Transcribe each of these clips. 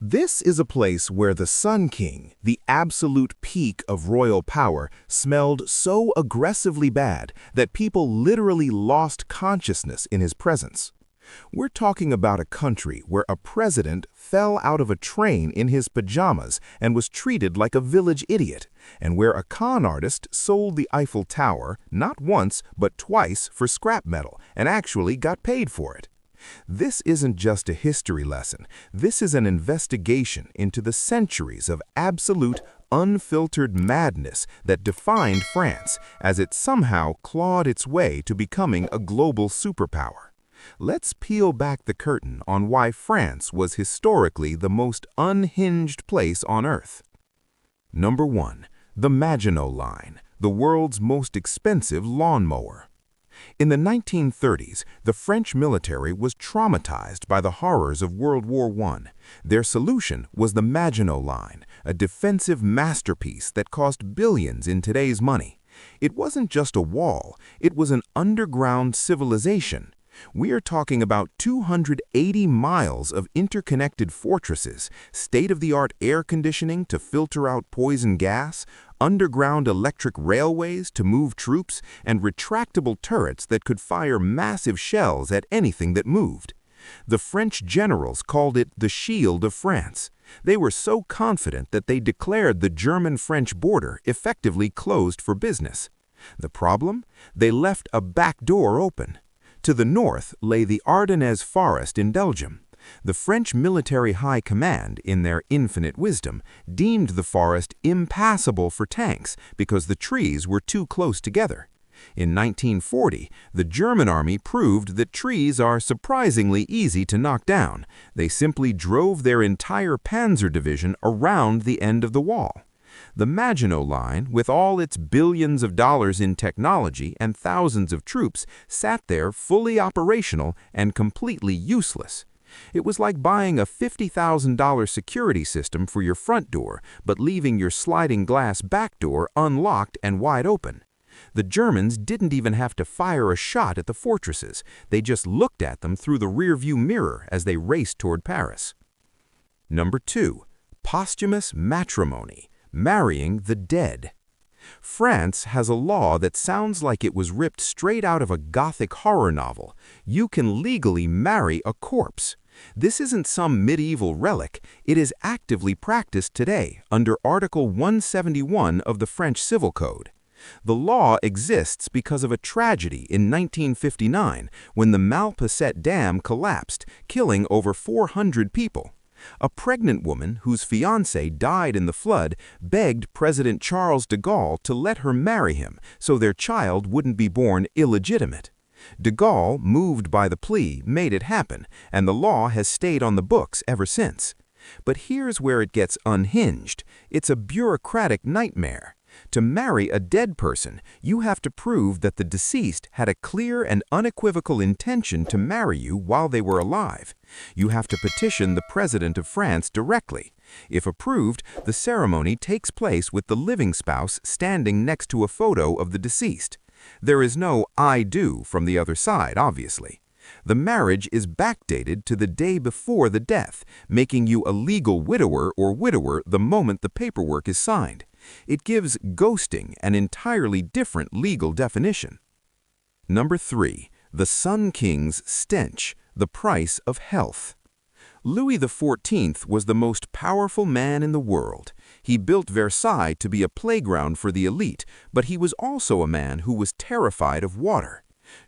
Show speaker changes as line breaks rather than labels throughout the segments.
This is a place where the Sun King, the absolute peak of royal power, smelled so aggressively bad that people literally lost consciousness in his presence. We're talking about a country where a president fell out of a train in his pajamas and was treated like a village idiot, and where a con artist sold the Eiffel Tower not once but twice for scrap metal and actually got paid for it. This isn't just a history lesson. This is an investigation into the centuries of absolute, unfiltered madness that defined France as it somehow clawed its way to becoming a global superpower. Let's peel back the curtain on why France was historically the most unhinged place on Earth. Number 1. The Maginot Line, the world's most expensive lawnmower. In the 1930s, the French military was traumatized by the horrors of World War I. Their solution was the Maginot Line, a defensive masterpiece that cost billions in today's money. It wasn't just a wall, it was an underground civilization. We are talking about 280 miles of interconnected fortresses, state-of-the-art air conditioning to filter out poison gas, underground electric railways to move troops, and retractable turrets that could fire massive shells at anything that moved. The French generals called it the Shield of France. They were so confident that they declared the German-French border effectively closed for business. The problem? They left a back door open. To the north lay the Ardennes Forest in Belgium. The French military high command, in their infinite wisdom, deemed the forest impassable for tanks because the trees were too close together. In 1940, the German army proved that trees are surprisingly easy to knock down. They simply drove their entire Panzer division around the end of the wall. The Maginot Line, with all its billions of dollars in technology and thousands of troops, sat there fully operational and completely useless. It was like buying a $50,000 security system for your front door, but leaving your sliding glass back door unlocked and wide open. The Germans didn't even have to fire a shot at the fortresses. They just looked at them through the rearview mirror as they raced toward Paris. Number 2. Posthumous matrimony. Marrying the dead. France has a law that sounds like it was ripped straight out of a Gothic horror novel. You can legally marry a corpse. This isn't some medieval relic. It is actively practiced today under Article 171 of the French Civil Code. The law exists because of a tragedy in 1959 when the Malpasset Dam collapsed, killing over 400 people. A pregnant woman whose fiancé died in the flood begged President Charles de Gaulle to let her marry him so their child wouldn't be born illegitimate. De Gaulle, moved by the plea, made it happen, and the law has stayed on the books ever since. But here's where it gets unhinged. It's a bureaucratic nightmare. To marry a dead person, you have to prove that the deceased had a clear and unequivocal intention to marry you while they were alive. You have to petition the President of France directly. If approved, the ceremony takes place with the living spouse standing next to a photo of the deceased. There is no "I do" from the other side, obviously. The marriage is backdated to the day before the death, making you a legal widower or widower the moment the paperwork is signed. It gives ghosting an entirely different legal definition. Number 3. The Sun King's stench, the price of health. Louis XIV was the most powerful man in the world. He built Versailles to be a playground for the elite, but he was also a man who was terrified of water.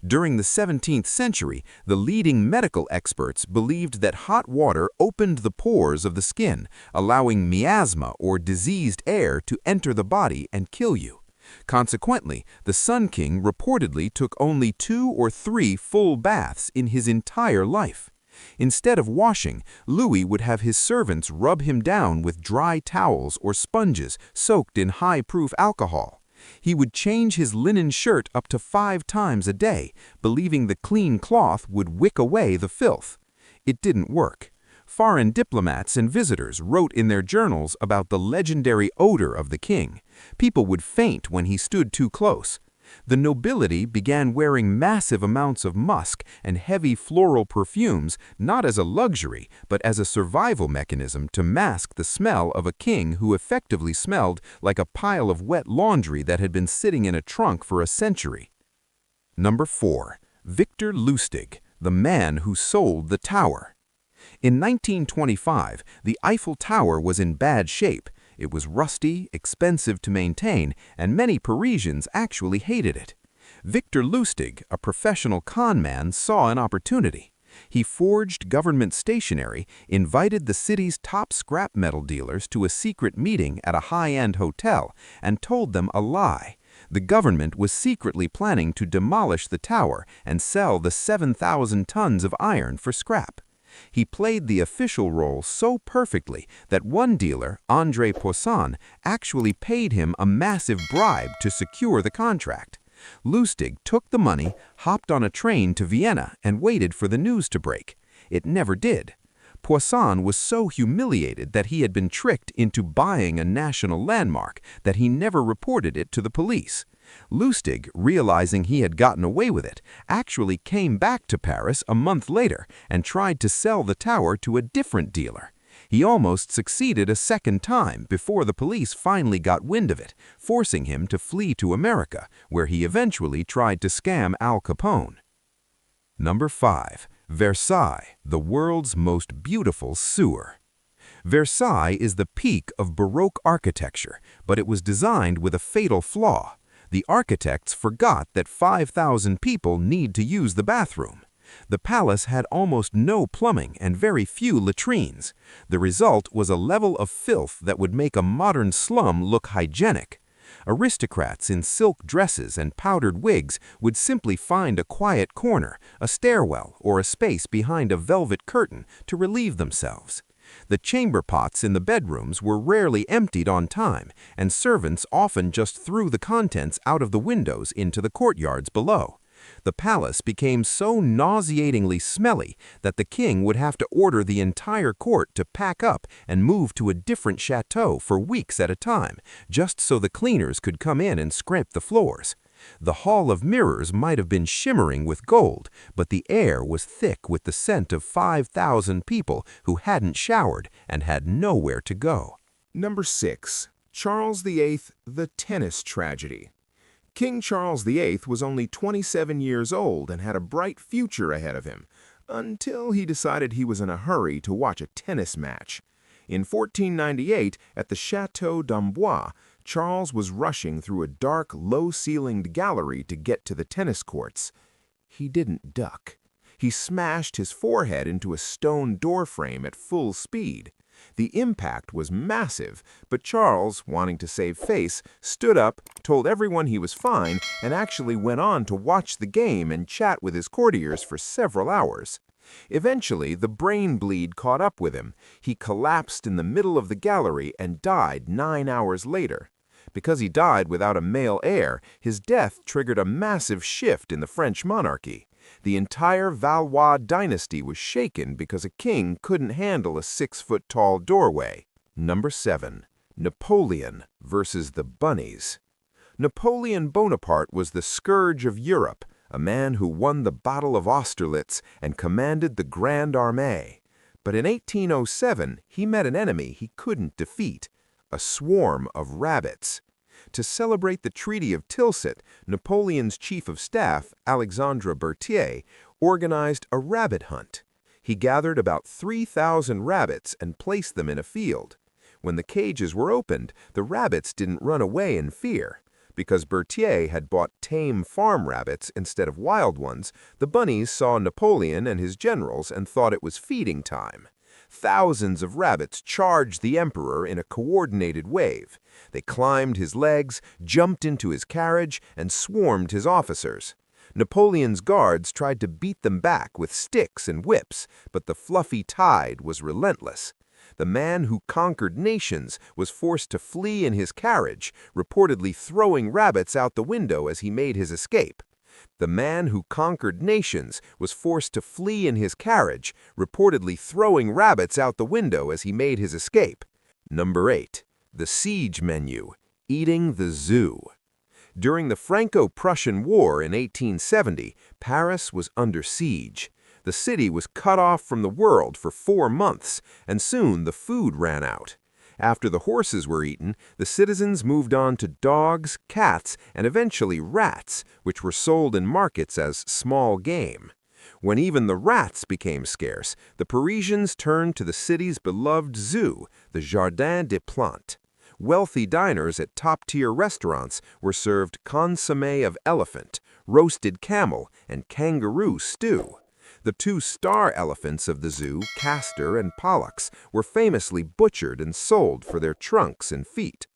During the 17th century, the leading medical experts believed that hot water opened the pores of the skin, allowing miasma or diseased air to enter the body and kill you. Consequently, the Sun King reportedly took only 2 or 3 full baths in his entire life. Instead of washing, Louis would have his servants rub him down with dry towels or sponges soaked in high-proof alcohol. He would change his linen shirt up to 5 times a day, believing the clean cloth would wick away the filth. It didn't work. Foreign diplomats and visitors wrote in their journals about the legendary odor of the king. People would faint when he stood too close.
The nobility began wearing massive amounts of musk and heavy floral perfumes not as a luxury, but as a survival mechanism to mask the smell of a king who effectively smelled like a pile of wet laundry that had been sitting in a trunk for a century. Number 4. Victor Lustig, the man who sold the tower. In 1925, the Eiffel Tower was in bad shape. It was rusty, expensive to maintain, and many Parisians actually hated it. Victor Lustig, a professional con man, saw an opportunity. He forged government stationery, invited the city's top scrap metal dealers to a secret meeting at a high-end hotel, and told them a lie. The government was secretly planning to demolish the tower and sell the 7,000 tons of iron for scrap. He played the official role so perfectly that one dealer, André Poisson, actually paid him a massive bribe to secure the contract. Lustig took the money, hopped on a train to Vienna, and waited for the news to break. It never did. Poisson was so humiliated that he had been tricked into buying a national landmark that he never reported it to the police. Lustig, realizing he had gotten away with it, actually came back to Paris a month later and tried to sell the tower to a different dealer. He almost succeeded a second time before the police finally got wind of it, forcing him to flee to America, where he eventually tried to scam Al Capone. Number 5. Versailles, the world's most beautiful sewer. Versailles is the peak of Baroque architecture, but it was designed with a fatal flaw. The architects forgot that 5,000 people need to use the bathroom. The palace had almost no plumbing and very few latrines. The result was a level of filth that would make a modern slum look hygienic. Aristocrats in silk dresses and powdered wigs would simply find a quiet corner, a stairwell, or a space behind a velvet curtain to relieve themselves. The chamber pots in the bedrooms were rarely emptied on time, and servants often just threw the contents out of the windows into the courtyards below. The palace became so nauseatingly smelly that the king would have to order the entire court to pack up and move to a different chateau for weeks at a time, just so the cleaners could come in and scrape the floors. The Hall of Mirrors might have been shimmering with gold, but the air was thick with the scent of 5,000 people who hadn't showered and had nowhere to go.
Number 6. Charles VIII, the tennis tragedy. King Charles VIII was only 27 years old and had a bright future ahead of him, until he decided he was in a hurry to watch a tennis match. In 1498, at the Château d'Amboise, Charles was rushing through a dark, low-ceilinged gallery to get to the tennis courts. He didn't duck. He smashed his forehead into a stone doorframe at full speed. The impact was massive, but Charles, wanting to save face, stood up, told everyone he was fine, and actually went on to watch the game and chat with his courtiers for several hours. Eventually, the brain bleed caught up with him. He collapsed in the middle of the gallery and died 9 hours later. Because he died without a male heir, his death triggered a massive shift in the French monarchy. The entire Valois dynasty was shaken because a king couldn't handle a 6-foot-tall doorway. Number 7. Napoleon versus the bunnies. Napoleon Bonaparte was the scourge of Europe, a man who won the Battle of Austerlitz and commanded the Grande Armée. But in 1807, he met an enemy he couldn't defeat, a swarm of rabbits. To celebrate the Treaty of Tilsit, Napoleon's chief of staff, Alexandre Berthier, organized a rabbit hunt. He gathered about 3,000 rabbits and placed them in a field. When the cages were opened, the rabbits didn't run away in fear. Because Berthier had bought tame farm rabbits instead of wild ones, the bunnies saw Napoleon and his generals and thought it was feeding time. Thousands of rabbits charged the emperor in a coordinated wave. They climbed his legs, jumped into his carriage, and swarmed his officers. Napoleon's guards tried to beat them back with sticks and whips, but the fluffy tide was relentless. The man who conquered nations was forced to flee in his carriage, reportedly throwing rabbits out the window as he made his escape. The man who conquered nations was forced to flee in his carriage, reportedly throwing rabbits out the window as he made his escape. Number 8. The siege menu, eating the zoo.
During the Franco-Prussian War in 1870, Paris was under siege. The city was cut off from the world for 4 months, and soon the food ran out. After the horses were eaten, the citizens moved on to dogs, cats, and eventually rats, which were sold in markets as small game. When even the rats became scarce, the Parisians turned to the city's beloved zoo, the Jardin des Plantes. Wealthy diners at top-tier restaurants were served consommé of elephant, roasted camel, and kangaroo stew. The 2 star elephants of the zoo, Castor and Pollux, were famously butchered and sold for their trunks and feet.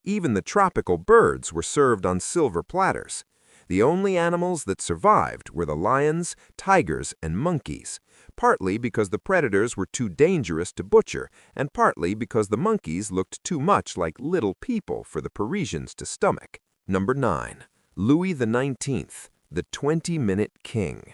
Even the tropical birds were served on silver platters. The only animals that survived were the lions, tigers, and monkeys, partly because the predators were too dangerous to butcher, and partly because the monkeys looked too much like little people for the Parisians to stomach. Number 9. Louis XIX, the 20-minute king.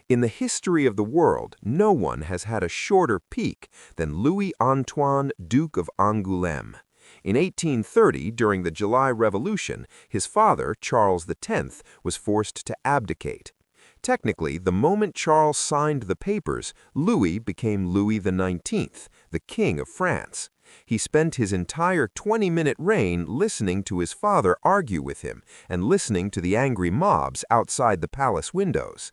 In the history of the world, no one has had a shorter peak than Louis-Antoine, Duke of Angoulême. In 1830, during the July Revolution, his father, Charles X, was forced to abdicate. Technically, the moment Charles signed the papers, Louis became Louis XIX, the King of France. He spent his entire 20-minute reign listening to his father argue with him and listening to the angry mobs outside the palace windows.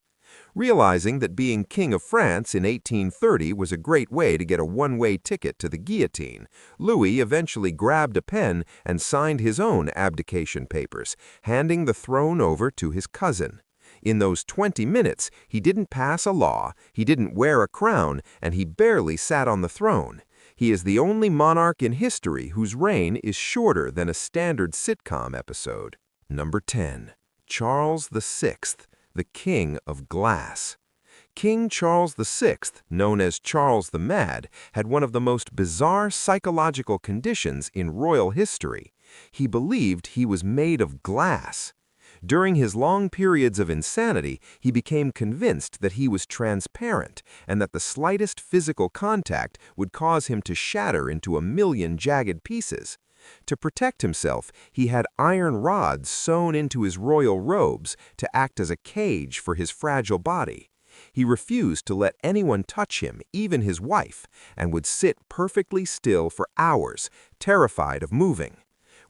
Realizing that being King of France in 1830 was a great way to get a one-way ticket to the guillotine, Louis eventually grabbed a pen and signed his own abdication papers, handing the throne over to his cousin. In those 20 minutes, he didn't pass a law, he didn't wear a crown, and he barely sat on the throne. He is the only monarch in history whose reign is shorter than a standard sitcom episode. Number 10. Charles VI, the King of Glass. King Charles VI, known as Charles the Mad, had one of the most bizarre psychological conditions in royal history. He believed he was made of glass. During his long periods of insanity, he became convinced that he was transparent and that the slightest physical contact would cause him to shatter into a million jagged pieces. To protect himself, he had iron rods sewn into his royal robes to act as a cage for his fragile body. He refused to let anyone touch him, even his wife, and would sit perfectly still for hours, terrified of moving.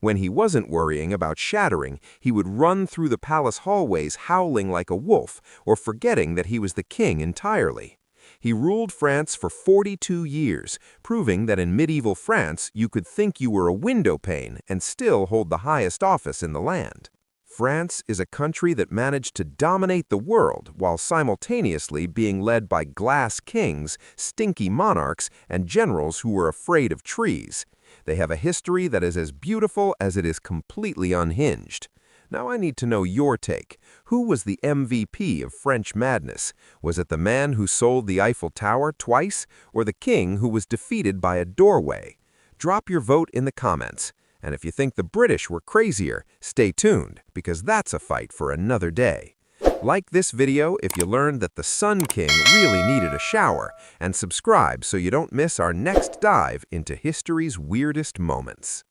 When he wasn't worrying about shattering, he would run through the palace hallways howling like a wolf or forgetting that he was the king entirely. He ruled France for 42 years, proving that in medieval France you could think you were a window pane and still hold the highest office in the land. France is a country that managed to dominate the world while simultaneously being led by glass kings, stinky monarchs, and generals who were afraid of trees. They have a history that is as beautiful as it is completely unhinged. Now I need to know your take. Who was the MVP of French madness? Was it the man who sold the Eiffel Tower twice, or the king who was defeated by a doorway? Drop your vote in the comments. And if you think the British were crazier, stay tuned, because that's a fight for another day. Like this video if you learned that the Sun King really needed a shower, and subscribe so you don't miss our next dive into history's weirdest moments.